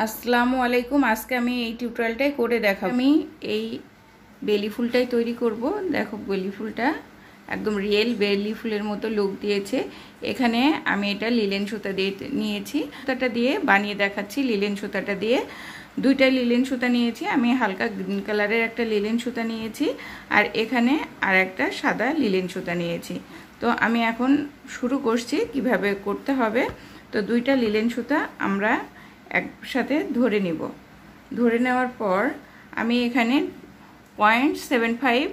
আসসালামু আলাইকুম। আজকে আমি এই টিউটোরিয়ালটাই করে দেখাবো। আমি এই বেলি ফুলটাই তৈরি করব। দেখো বেলি ফুলটা একদম রিয়েল বেলি ফুলের মতো লুক দিয়েছে। এখানে আমি এটা লিলেন সুতা দিয়ে নিয়েছি, সুতাটা দিয়ে বানিয়ে দেখাচ্ছি। লিলেন সুতাটা দিয়ে দুইটা লিলেন সুতা নিয়েছি আমি, হালকা গ্রিন কালারের একটা লিলেন সুতা নিয়েছি আর এখানে আর একটা সাদা লিলেন সুতা নিয়েছি। তো আমি এখন শুরু করছি কিভাবে করতে হবে। তো দুইটা লিলেন সুতা আমরা একসাথে ধরে নিব। ধরে নেওয়ার পর আমি এখানে 0.75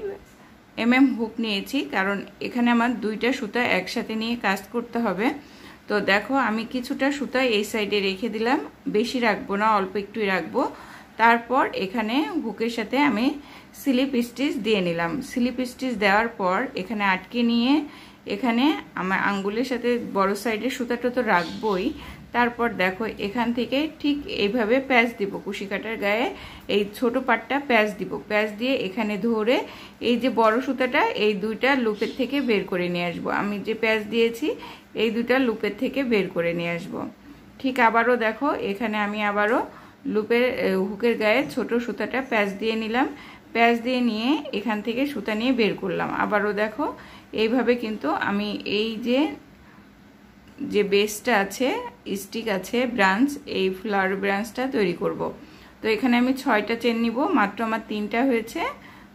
mm হুক নিয়েছি, কারণ এখানে আমার দুইটা সুতা একসাথে নিয়ে কাজ করতে হবে। তো দেখো আমি কিছুটা সুতা এই সাইডে রেখে দিলাম, বেশি রাখবো না, অল্প একটুই রাখবো। তারপর এখানে হুকের সাথে আমি স্লিপ স্টিচ দিয়ে নিলাম। স্লিপ স্টিচ দেওয়ার পর এখানে আটকে নিয়ে এখানে আমার আঙ্গুলের সাথে বড় সাইডের সুতাটা তো রাখবোই। তারপর দেখো এখান থেকে ঠিক এইভাবে প্যাচ দিব, কুশি কাটার গায়ে এই ছোট পাটটা প্যাচ দিব। প্যাচ দিয়ে এখানে ধরে এই যে বড় সুতাটা এই দুইটা লুপের থেকে বের করে নিয়ে আসবো। আমি যে প্যাচ দিয়েছি এই দুইটা লুপের থেকে বের করে নিয়ে আসবো। ঠিক আবারও দেখো এখানে আমি আবারও লুপের হুকের গায়ে ছোট সুতাটা প্যাচ দিয়ে নিলাম। প্যাচ দিয়ে নিয়ে এখান থেকে সুতা নিয়ে বের করলাম। আবারও দেখো এইভাবে কিন্তু আমি এই যে বেসটা আছে, স্টিক আছে, ব্রাঞ্চ, এই ফ্লাওয়ার ব্রাঞ্চটা তৈরি করব। তো এখানে আমি 6টা চেন নিব, মাত্র আমার 3টা হয়েছে।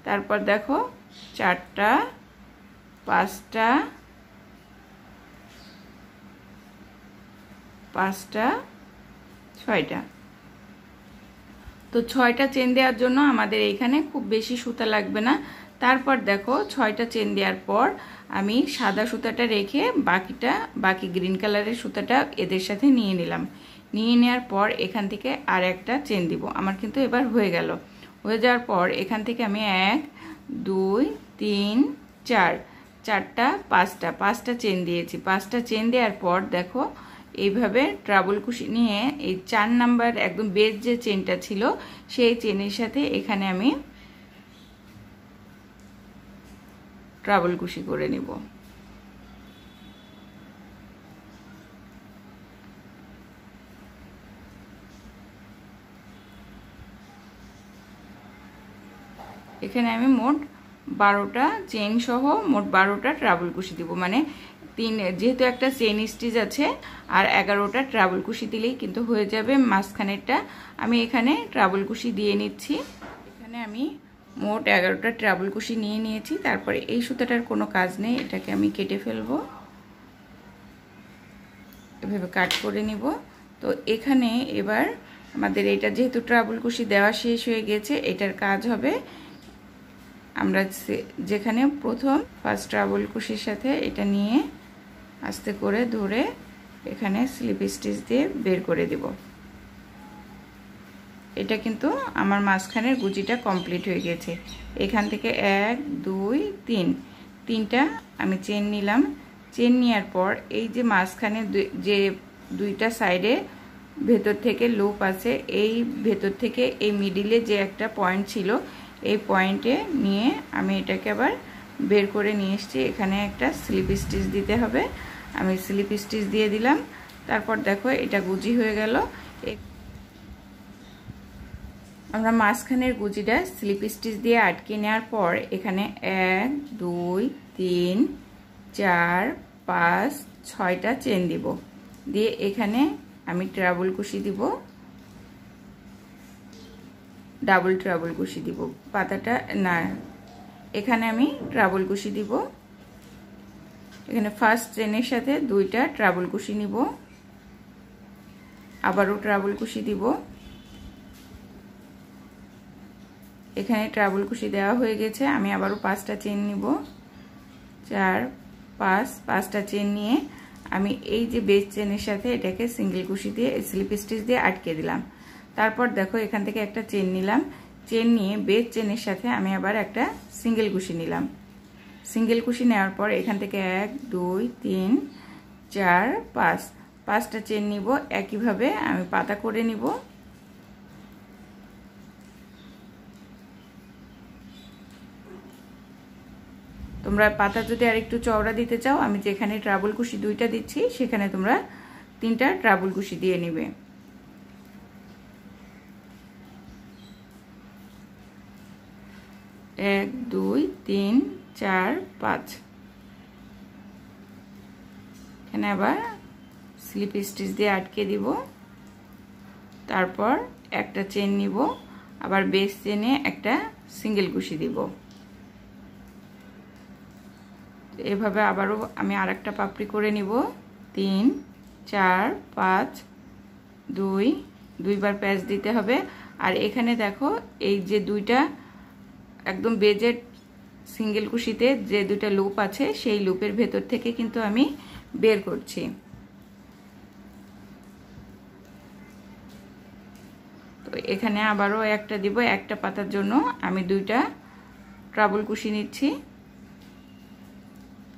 তারপর দেখো 4টা, 5টা, 6টা। তো 6টা চেন দেওয়ার জন্য আমাদের এখানে খুব বেশি সুতা লাগবে না। তারপর দেখো 6টা চেন দেওয়ার পর আমি সাদা সুতাটা রেখে বাকি গ্রিন কালারের সুতাটা এদের সাথে নিয়ে নিলাম। নিয়ে নেওয়ার পর এখান থেকে আর একটা চেন দিব। আমার কিন্তু এবার হয়ে গেল। হয়ে যাওয়ার পর এখান থেকে আমি 1 2 3 4 4টা 5টা চেন দিয়েছি। 5টা চেন দেওয়ার পর দেখো এইভাবে ট্রাবল কুশি নিয়ে এই 4 নাম্বার একদম বেজ যে চেনটা ছিল সেই চেনের সাথে এখানে আমি ট্রাবল কুশি করে নিব। এখানে আমি মোট 12টা চেন সহ মোট 12টা ট্রাবল কুশি দিব। মানে যেহেতু একটা চেন স্টিচ আছে আর 11টা ট্রাবল কুশি দিলেই কিন্তু হয়ে যাবে মাঝখানেরটা। আমি এখানে ট্রাবল কুশি দিয়ে নিচ্ছি। এখানে আমি মোট 11টা ট্রাবল কুশি নিয়ে নিয়েছি। তারপরে এই সুতাটার কোনো কাজ নেই, এটাকে আমি কেটে ফেলবো, এভাবে কাট করে নিব। তো এখানে এবার আমাদের এটা যেহেতু ট্রাবল কুশি দেওয়া শেষ হয়ে গেছে, এটার কাজ হবে আমরা যেখানে প্রথম ফার্স্ট ট্রাবল কুশির সাথে এটা নিয়ে আস্তে করে ধরে এখানে স্লিপ স্টিচ দিয়ে বের করে দেব। এটা কিন্তু আমার মাঝখানের গুজিটা কমপ্লিট হয়ে গেছে। এখান থেকে 1 2 3 3টা আমি চেন নিলাম। চেন নেওয়ার পর এই যে মাঝখানে যে দুইটা সাইডে ভেতর থেকে লুপ আছে, এই ভেতর থেকে এই মিডিলে যে একটা পয়েন্ট ছিল এই পয়েন্টে নিয়ে আমি এটাকে আবার বের করে নিয়ে এসেছি। এখানে একটা স্লিপ স্টিচ দিতে হবে, আমি স্লিপ স্টিচ দিয়ে দিলাম। তারপর দেখো এটা গুজি হয়ে গেল। আমরা মাঝখানের গুজিটা স্লিপ স্টিচ দিয়ে আটকে নেওয়ার পর এখানে 1 2 3 4 5 6টা চেন দিব। দিয়ে এখানে আমি ট্রাবল কুশি দিব, ডাবল ট্রাবল কুশি দিব। পাতাটা না, এখানে আমি ট্রাবল কুশি দিব। এখানে ফার্স্ট চেনের সাথে 2টা ট্রাবল কুশি নিব, আবারও ট্রাবল কুশি দিব। এখানে ট্রাবল কুশি দেওয়া হয়ে গেছে, আমি আবারও 5টা চেন নিব, 4 5 5টা চেন নিয়ে আমি এই যে বেস চেনের সাথে এটাকে সিঙ্গেল কুশি দিয়ে স্লিপ স্টিচ দিয়ে আটকে দিলাম। তারপর দেখো এখান থেকে একটা চেন নিলাম, চেন নিয়ে বেস চেনের সাথে আমি আবার একটা সিঙ্গেল কুশি নিলাম। সিঙ্গেল কুশি নেওয়ার পর এখান থেকে 1 2 3 4 5 5টা চেন নিব। একইভাবে আমি পাতা করে নিব। তোমরা পাতা যদি আরেকটু চওড়া দিতে চাও, আমি যেখানে ট্রাবল কুশি 2টা দিচ্ছি সেখানে তোমরা 3টা ট্রাবল কুশি দিয়ে নেবে। 1 2 3 4 5 এখানে আবার স্লিপ স্টিচ দিয়ে আটকে দিব তারপর একটা চেন নিব আবার বেস চেনে একটা সিঙ্গেল কুশি দিব এভাবে আবারও আমি আরেকটা পাপড়ি করে নিব 3 4 5 দুইবার প্যাচ দিতে হবে আর এখানে দেখো এই যে দুইটা একদম বেজের সিঙ্গেল কুশিতে যে দুইটা লুপ আছে সেই লুপের ভেতর থেকে কিন্তু আমি বের করছি তো এখানে আবারও একটা দিব একটা পাতার জন্য আমি দুইটা ট্রাবল কুশি নিচ্ছি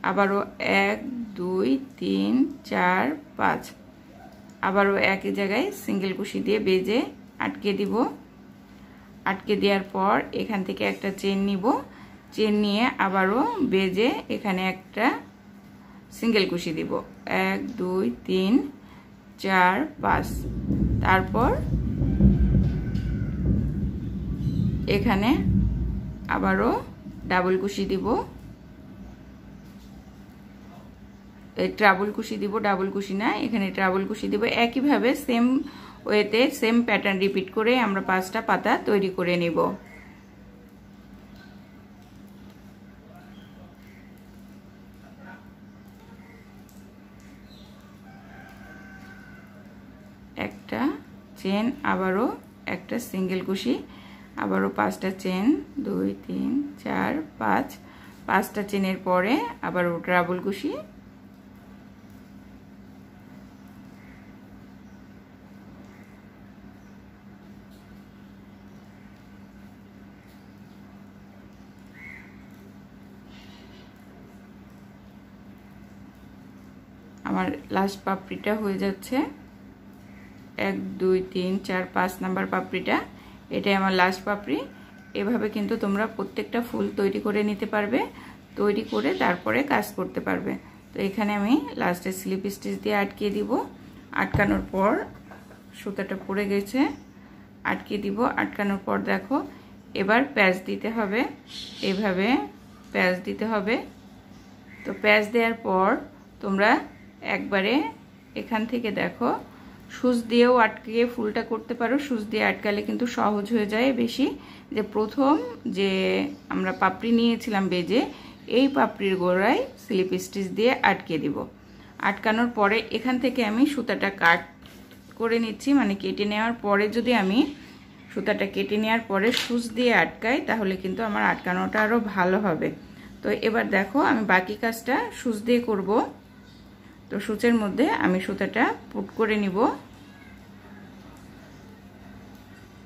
আবারও 1 2 3 4 5 আবারও একই জায়গায় সিঙ্গেল কুশি দিয়ে বেজে আটকে দিব আটকে দেওয়ার পর এখান থেকে একটা চেন নিব চেন নিয়ে আবারও বেজে এখানে একটা সিঙ্গেল কুশি দিব 1 2 3 4 5 তারপর এখানে আবারও ডাবল কুশি দিব ট্রাবল কুশি দিব ডাবল কুশি না এখানে ট্রাবল কুশি দিব একই ভাবে সেম ওয়েতে সেম প্যাটার্ন রিপিট করে আমরা 5টা পাতা তৈরি করে নেব একটা চেন আবারও একটা সিঙ্গেল কুশি আবারও 5টা চেন 2 3 4 5 5টা চেনের পরে আবারও ট্রাবল কুশি আমার লাস্ট পাপড়িটা হয়ে যাচ্ছে 1 2 3 4 5 নাম্বার পাপড়িটা এটাই আমার লাস্ট পাপড়ি এভাবে কিন্তু তোমরা প্রত্যেকটা ফুল তৈরি করে নিতে পারবে তৈরি করে তারপরে কাজ করতে পারবে তো এখানে আমি লাস্টে স্লিপ স্টিচ দিয়ে আটকে দিব আটকানোর পর সুতাটা পড়ে গেছে আটকে দিব আটকানোর পর দেখো এবার প্যাচ দিতে হবে এভাবে প্যাচ দিতে হবে তো প্যাচ দেওয়ার পর তোমরা একবারে এখান থেকে দেখো সুচ দিয়েও আটকে ফুলটা করতে পারো সুচ দিয়ে আটকালে কিন্তু সহজ হয়ে যায় বেশি যে প্রথম যে আমরা পাপড়ি নিয়েছিলাম বেজে এই পাপড়ির গোড়ায় স্লিপ স্টিচ দিয়ে আটকে দিব আটকানোর পরে এখান থেকে আমি সুতাটা কাট করে নিচ্ছি মানে কেটে নেওয়ার পরে যদি আমি সুতাটা কেটে নেওয়ার পরে সুচ দিয়ে আটকাই তাহলে কিন্তু আমার আটকানোটা আরও ভালো হবে তো এবার দেখো আমি বাকি কাজটা সুচ দিয়ে করব তো সুচের মধ্যে আমি সুতাটা পুট করে নিব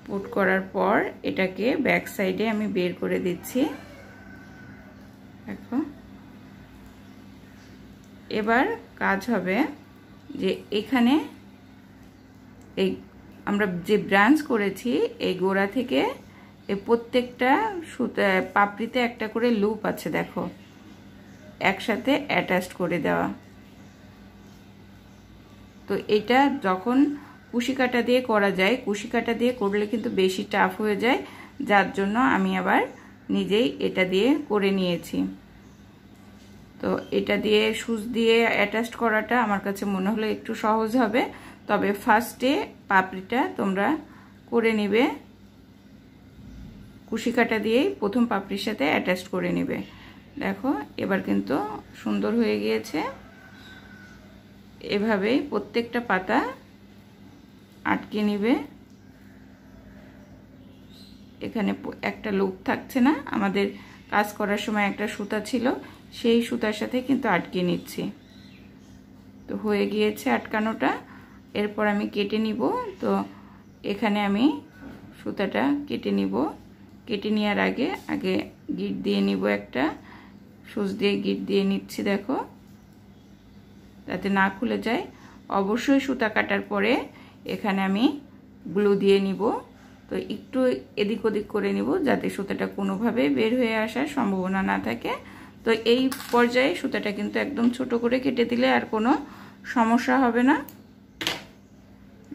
পুট করার পর এটাকে ব্যাক সাইডে আমি বের করে দিচ্ছি দেখো এবার কাজ হবে যে এখানে এই আমরা যে ব্রাঞ্চ করেছি এই গোড়া থেকে এই প্রত্যেকটা সুতা পাপড়িতে একটা করে লুপ আছে দেখো একসাথে অ্যাটাচড করে দেওয়া তো এটা যখন কুশি কাটা দিয়ে করা যায় কুশি কাটা দিয়ে করলে কিন্তু বেশি টাফ হয়ে যায় যার জন্য আমি আবার নিজেই এটা দিয়ে করে নিয়েছি তো এটা দিয়ে সুচ দিয়ে অ্যাটাচড করাটা আমার কাছে মনে হলো একটু সহজ হবে তবে ফার্স্টে পাপড়িটা তোমরা করে নেবে কুশি কাটা দিয়েই প্রথম পাপড়ির সাথে অ্যাটাচড করে নেবে দেখো এবার কিন্তু সুন্দর হয়ে গিয়েছে এভাবেই প্রত্যেকটা পাতা আটকে নেবে এখানে একটা লুপ থাকছে না আমাদের কাজ করার সময় একটা সুতা ছিল সেই সুতার সাথে কিন্তু আটকে নিচ্ছি তো হয়ে গিয়েছে আটকানোটা এরপর আমি কেটে নিব তো এখানে আমি সুতাটা কেটে নিব কেটে নেওয়ার আগে গিট দিয়ে নিব একটা সুচ দিয়ে গিট দিয়ে নিচ্ছি দেখো যাতে না খুলে যায় অবশ্যই সুতা কাটার পরে এখানে আমি গ্লু দিয়ে নিব তো একটু এদিক ওদিক করে নিব যাতে সুতাটা কোনোভাবে বের হয়ে আসার সম্ভাবনা না থাকে তো এই পর্যায়ে সুতাটা কিন্তু একদম ছোট করে কেটে দিলে আর কোনো সমস্যা হবে না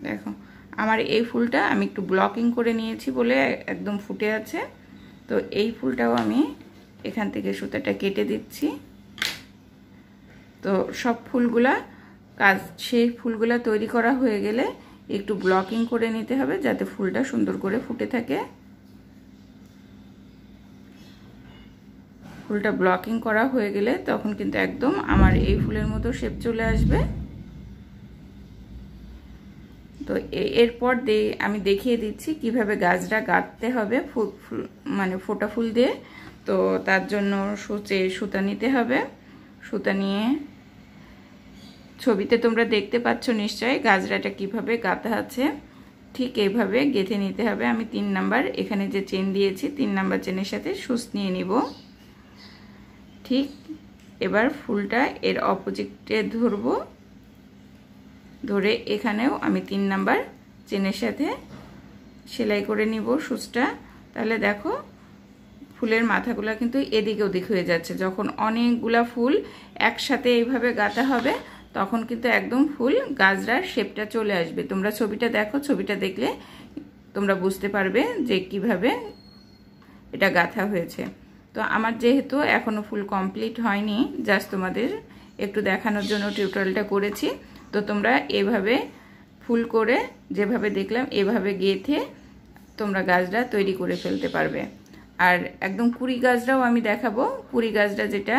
দেখো আমার এই ফুলটা আমি একটু ব্লকিং করে নিয়েছি বলে একদম ফুটে আছে তো এই ফুলটাও আমি এখান থেকে সুতাটা কেটে দিচ্ছি। তো সব ফুলগুলা সেই ফুলগুলা তৈরি করা হয়ে গেলে একটু ব্লকিং করে নিতে হবে যাতে ফুলটা সুন্দর করে ফুটে থাকে। ফুলটা ব্লকিং করা হয়ে গেলে তখন কিন্তু একদম আমার এই ফুলের মতো শেপ চলে আসবে। তো এরপর আমি দেখিয়ে দিচ্ছি কিভাবে গাছটা গাঁথতে হবে মানে ফোটা ফুল দিয়ে। তো তার জন্য সুতা নিতে হবে। সুতা নিয়ে ছবিতে তোমরা দেখতে পাচ্ছ নিশ্চয়ই গাজরাটা কিভাবে গাঁথা আছে, ঠিক এইভাবে গেঁথে নিতে হবে। আমি 3 নাম্বার এখানে যে চেন দিয়েছি 3 নাম্বার চেনের সাথে সুচ নিয়ে নিব। ঠিক এবার ফুলটা এর অপোজিটে ধরব, ধরে এখানেও আমি 3 নাম্বার চেনের সাথে সেলাই করে নিব সুচটা। তাহলে দেখো ফুলের মাথাগুলো কিন্তু এদিক ওদিক হয়ে যাচ্ছে। যখন অনেকগুলা ফুল একসাথে এইভাবে গাঁথা হবে তখন কিন্তু একদম ফুল গাজরার শেপটা চলে আসবে। তোমরা ছবিটা দেখো, ছবিটা দেখলে তোমরা বুঝতে পারবে যে কিভাবে এটা গাঁথা হয়েছে। তো আমার যেহেতু এখনো ফুল কমপ্লিট হয়নি, জাস্ট তোমাদের একটু দেখানোর জন্য টিউটোরিয়ালটা করেছি। তো তোমরা এভাবে ফুল করে যেভাবে দেখলাম এভাবে গেঁথে তোমরা গাজরা তৈরি করে ফেলতে পারবে। আর একদম কুড়ি গাজরাও আমি দেখাবো। কুড়ি গাজরা যেটা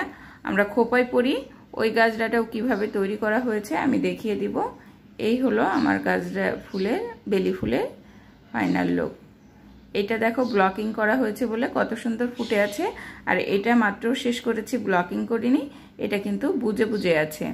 আমরা খোপায় পরি ওই গাজরাটাও কিভাবে তৈরি করা হয়েছে আমি দেখিয়ে দিব। এই হলো আমার গাজরা ফুলের বেলি ফুলের ফাইনাল লুক। এটা দেখো ব্লকিং করা হয়েছে বলে কত সুন্দর ফুটে আছে। আর এটা মাত্র শেষ করেছি, ব্লকিং করিনি, এটা কিন্তু বুজে বুজে আছে।